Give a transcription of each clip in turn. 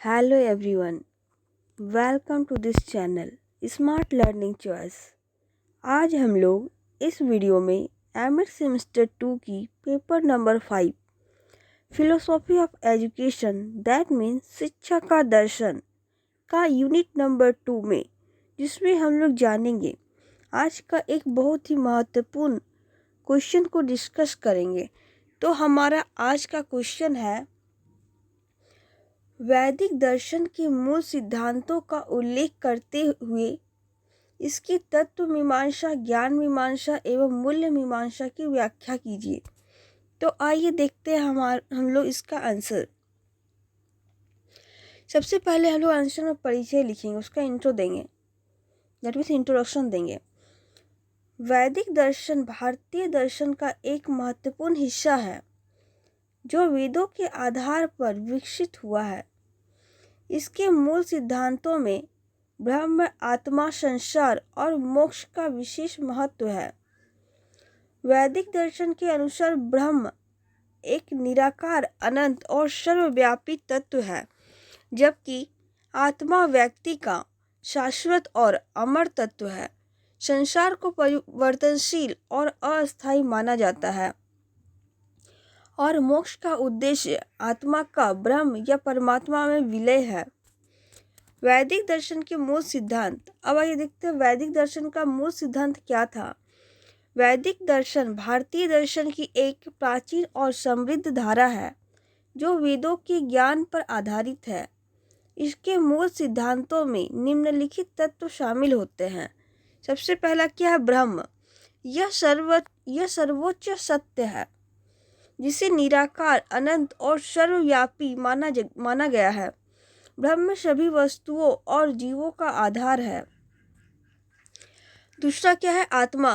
Hello everyone, welcome to this channel Smart Learning Choice। आज हम लोग इस वीडियो में एमएड सेमेस्टर 2 की paper number 5 philosophy of education that means शिक्षा का दर्शन का यूनिट नंबर 2 में जिसमें हम लोग जानेंगे आज का एक बहुत ही महत्वपूर्ण क्वेश्चन को डिस्कस करेंगे। तो हमारा आज का क्वेश्चन है, वैदिक दर्शन के मूल सिद्धांतों का उल्लेख करते हुए इसकी तत्व मीमांसा, ज्ञान मीमांसा एवं मूल्य मीमांसा की व्याख्या कीजिए। तो आइए देखते हैं हम लोग इसका आंसर। सबसे पहले हम लोग आंसर में परिचय लिखेंगे, उसका इंट्रो देंगे, दैट मीन्स इंट्रोडक्शन देंगे। वैदिक दर्शन भारतीय दर्शन का एक महत्वपूर्ण हिस्सा है जो वेदों के आधार पर विकसित हुआ है। इसके मूल सिद्धांतों में ब्रह्म, आत्मा, संसार और मोक्ष का विशेष महत्व है। वैदिक दर्शन के अनुसार ब्रह्म एक निराकार, अनंत और सर्वव्यापी तत्व है, जबकि आत्मा व्यक्ति का शाश्वत और अमर तत्व है। संसार को परिवर्तनशील और अस्थायी माना जाता है और मोक्ष का उद्देश्य आत्मा का ब्रह्म या परमात्मा में विलय है। वैदिक दर्शन के मूल सिद्धांत। अब आइए देखते हैं वैदिक दर्शन का मूल सिद्धांत क्या था। वैदिक दर्शन भारतीय दर्शन की एक प्राचीन और समृद्ध धारा है जो वेदों के ज्ञान पर आधारित है। इसके मूल सिद्धांतों में निम्नलिखित तत्व शामिल होते हैं। सबसे पहला क्या है? ब्रह्म। यह सर्वोच्च सत्य है जिसे निराकार, अनंत और सर्वव्यापी माना गया है। ब्रह्म सभी वस्तुओं और जीवों का आधार है। दूसरा क्या है? आत्मा।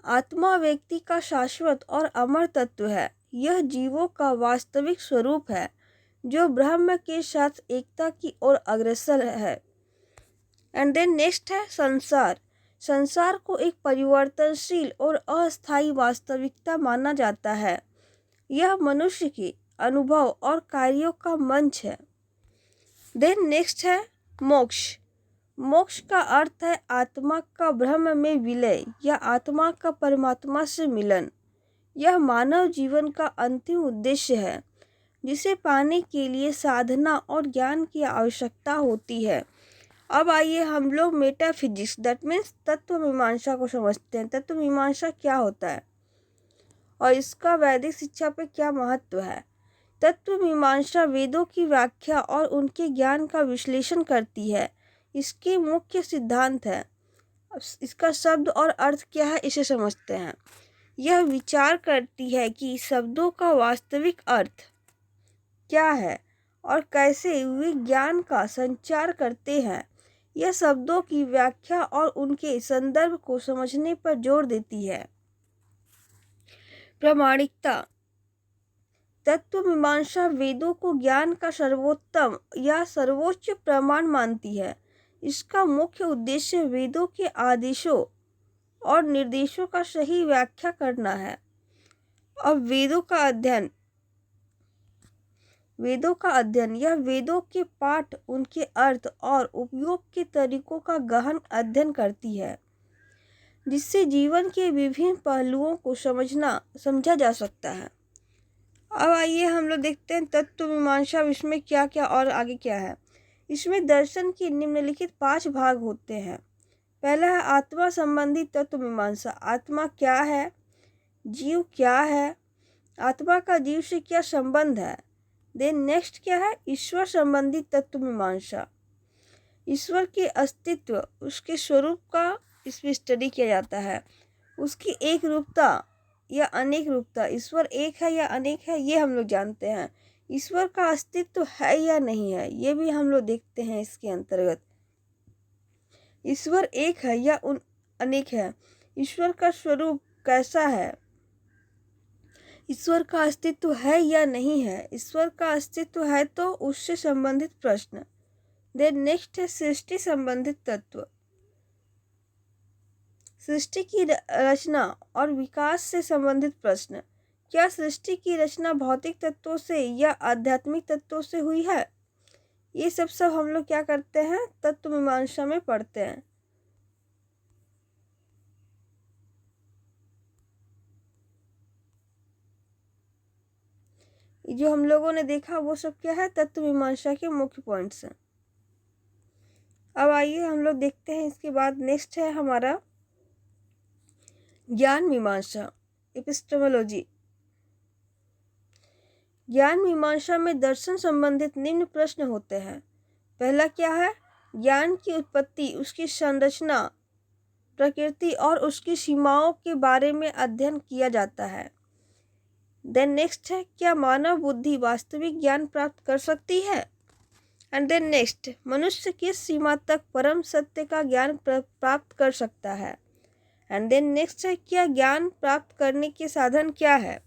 आत्मा व्यक्ति का शाश्वत और अमर तत्व है। यह जीवों का वास्तविक स्वरूप है जो ब्रह्म के साथ एकता की ओर अग्रसर है। एंड देन नेक्स्ट है संसार। संसार को एक परिवर्तनशील और अस्थायी वास्तविकता माना जाता है। यह मनुष्य के अनुभव और कार्यों का मंच है। देन नेक्स्ट है मोक्ष। मोक्ष का अर्थ है आत्मा का ब्रह्म में विलय या आत्मा का परमात्मा से मिलन। यह मानव जीवन का अंतिम उद्देश्य है जिसे पाने के लिए साधना और ज्ञान की आवश्यकता होती है। अब आइए हम लोग मेटाफिजिक्स दैट मीन्स तत्व मीमांसा को समझते हैं। तत्व मीमांसा क्या होता है और इसका वैदिक शिक्षा पे क्या महत्व है। तत्व मीमांसा वेदों की व्याख्या और उनके ज्ञान का विश्लेषण करती है। इसके मुख्य सिद्धांत है। इसका शब्द और अर्थ क्या है इसे समझते हैं। यह विचार करती है कि शब्दों का वास्तविक अर्थ क्या है और कैसे वे ज्ञान का संचार करते हैं। यह शब्दों की व्याख्या और उनके संदर्भ को समझने पर जोर देती है। प्रामाणिकता। तत्व मीमांसा वेदों को ज्ञान का सर्वोत्तम या सर्वोच्च प्रमाण मानती है। इसका मुख्य उद्देश्य वेदों के आदेशों और निर्देशों का सही व्याख्या करना है। अब वेदों का अध्ययन यह वेदों के पाठ, उनके अर्थ और उपयोग के तरीकों का गहन अध्ययन करती है जिससे जीवन के विभिन्न पहलुओं को समझा जा सकता है। अब आइए हम लोग देखते हैं तत्व मीमांसा, इसमें क्या क्या और आगे क्या है। इसमें दर्शन के निम्नलिखित 5 भाग होते हैं। पहला है आत्मा संबंधी तत्व मीमांसा। आत्मा क्या है? जीव क्या है? आत्मा का जीव से क्या संबंध है? देन नेक्स्ट क्या है? ईश्वर संबंधी तत्व मीमांसा। ईश्वर के अस्तित्व, उसके स्वरूप का इसमें स्टडी किया जाता है। उसकी एक रूपता या अनेक रूपता, ईश्वर एक है या अनेक है ये हम लोग जानते हैं। ईश्वर का अस्तित्व है या नहीं है ये भी हम लोग देखते हैं। इसके अंतर्गत ईश्वर एक है या अनेक है, ईश्वर का स्वरूप कैसा है, ईश्वर का अस्तित्व है या नहीं है, ईश्वर का अस्तित्व है तो उससे संबंधित प्रश्न। देन नेक्स्ट है सृष्टि संबंधित तत्व। सृष्टि की रचना और विकास से संबंधित प्रश्न। क्या सृष्टि की रचना भौतिक तत्वों से या आध्यात्मिक तत्वों से हुई है? ये सब हम लोग क्या करते हैं, तत्व मीमांसा में पढ़ते हैं। जो हम लोगों ने देखा वो सब क्या है, तत्व मीमांसा के मुख्य पॉइंट्स हैं। अब आइए हम लोग देखते हैं, इसके बाद नेक्स्ट है हमारा ज्ञान मीमांसा, एपिस्टेमोलॉजी। ज्ञान मीमांसा में दर्शन संबंधित निम्न प्रश्न होते हैं। पहला क्या है, ज्ञान की उत्पत्ति, उसकी संरचना, प्रकृति और उसकी सीमाओं के बारे में अध्ययन किया जाता है। देन नेक्स्ट है, क्या मानव बुद्धि वास्तविक ज्ञान प्राप्त कर सकती है। एंड देन नेक्स्ट, मनुष्य किस सीमा तक परम सत्य का ज्ञान प्राप्त कर सकता है। एंड देन नेक्स्ट है, क्या ज्ञान प्राप्त करने के साधन क्या है।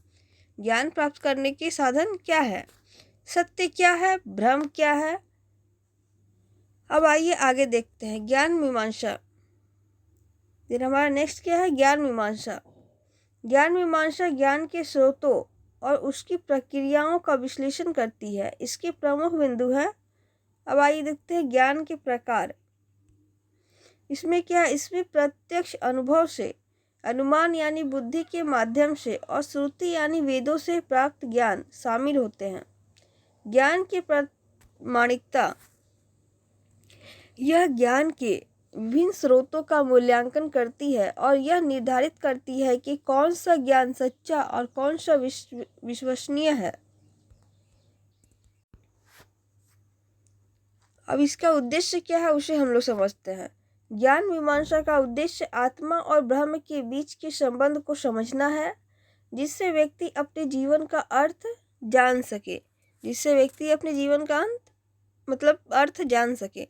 ज्ञान प्राप्त करने के साधन क्या है, सत्य क्या है, भ्रम क्या है। अब आइए आगे देखते हैं ज्ञान मीमांसा। फिर हमारा नेक्स्ट क्या है, ज्ञान मीमांसा। ज्ञान मीमांसा ज्ञान के स्रोतों और उसकी प्रक्रियाओं का विश्लेषण करती है। इसके प्रमुख बिंदु है। अब आइए देखते हैं ज्ञान के प्रकार। इसमें क्या है, इसमें प्रत्यक्ष अनुभव से, अनुमान यानी बुद्धि के माध्यम से और श्रुति यानी वेदों से प्राप्त ज्ञान शामिल होते हैं। ज्ञान की प्रामाणिकता, यह ज्ञान के विभिन्न स्रोतों का मूल्यांकन करती है और यह निर्धारित करती है कि कौन सा ज्ञान सच्चा और कौन सा विश्वसनीय है। अब इसका उद्देश्य क्या है उसे हम लोग समझते हैं। ज्ञान मीमांसा का उद्देश्य आत्मा और ब्रह्म के बीच के संबंध को समझना है, जिससे व्यक्ति अपने जीवन का अर्थ जान सके, जिससे व्यक्ति अपने जीवन का अर्थ जान सके।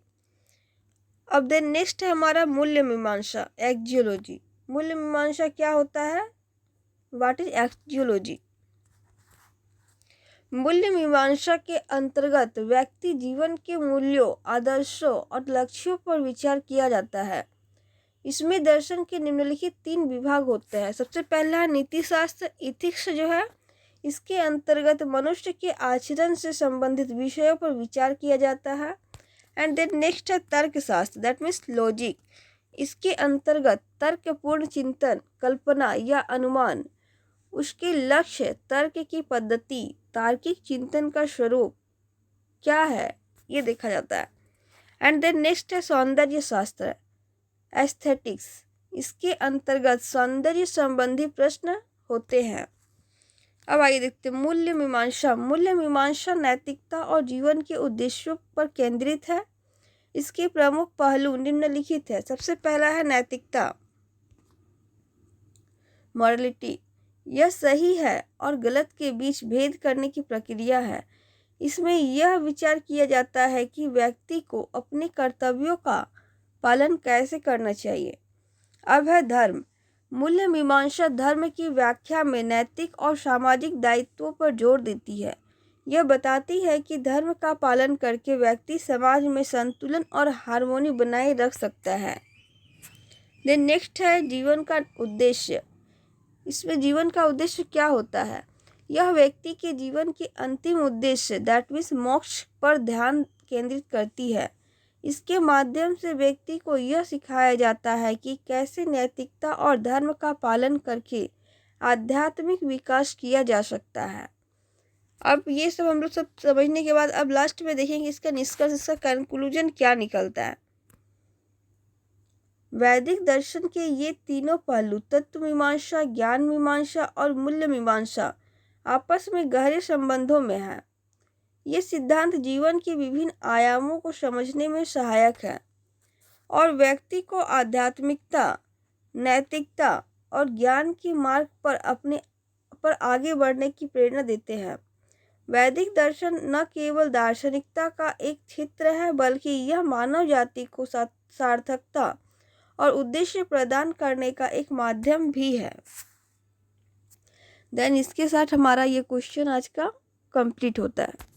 अब देन नेक्स्ट है हमारा मूल्य मीमांसा, एक्जियोलॉजी। मूल्य मीमांसा क्या होता है, व्हाट इज एक्जियोलॉजी। मूल्य मीमांसा के अंतर्गत व्यक्ति जीवन के मूल्यों, आदर्शों और लक्ष्यों पर विचार किया जाता है। इसमें दर्शन के निम्नलिखित 3 विभाग होते हैं। सबसे पहला है नीति शास्त्र, इथिक्स जो है, इसके अंतर्गत मनुष्य के आचरण से संबंधित विषयों पर विचार किया जाता है। एंड देन नेक्स्ट है तर्कशास्त्र, दैट मीन्स लॉजिक। इसके अंतर्गत तर्कपूर्ण चिंतन, कल्पना या अनुमान, उसके लक्ष्य, तर्क की पद्धति, तार्किक चिंतन का स्वरूप क्या है, ये देखा जाता है। एंड देन नेक्स्ट है सौंदर्य शास्त्र, एस्थेटिक्स। इसके अंतर्गत सौंदर्य संबंधी प्रश्न होते हैं। अब आइए देखते हैं मूल्य मीमांसा। मूल्य मीमांसा नैतिकता और जीवन के उद्देश्यों पर केंद्रित है। इसके प्रमुख पहलू निम्नलिखित है। सबसे पहला है नैतिकता, मॉरलिटी। यह सही है और गलत के बीच भेद करने की प्रक्रिया है। इसमें यह विचार किया जाता है कि व्यक्ति को अपने कर्तव्यों का पालन कैसे करना चाहिए। अब है धर्म। मूल्य मीमांसा धर्म की व्याख्या में नैतिक और सामाजिक दायित्वों पर जोर देती है। यह बताती है कि धर्म का पालन करके व्यक्ति समाज में संतुलन और हार्मोनी बनाए रख सकता है। देन नेक्स्ट है जीवन का उद्देश्य। इसमें जीवन का उद्देश्य क्या होता है, यह व्यक्ति के जीवन के अंतिम उद्देश्य, दैट मीन्स मोक्ष पर ध्यान केंद्रित करती है। इसके माध्यम से व्यक्ति को यह सिखाया जाता है कि कैसे नैतिकता और धर्म का पालन करके आध्यात्मिक विकास किया जा सकता है। अब ये सब हम लोग सब समझने के बाद अब लास्ट में देखेंगे इसका निष्कर्ष, इसका कंक्लूजन क्या निकलता है। वैदिक दर्शन के ये तीनों पहलू, तत्व मीमांसा, ज्ञान मीमांसा और मूल्य मीमांसा, आपस में गहरे संबंधों में है। ये सिद्धांत जीवन के विभिन्न आयामों को समझने में सहायक है और व्यक्ति को आध्यात्मिकता, नैतिकता और ज्ञान के मार्ग पर आगे बढ़ने की प्रेरणा देते हैं। वैदिक दर्शन न केवल दार्शनिकता का एक क्षेत्र है, बल्कि यह मानव जाति को सार्थकता और उद्देश्य प्रदान करने का एक माध्यम भी है। देन इसके साथ हमारा ये क्वेश्चन आज का कंप्लीट होता है।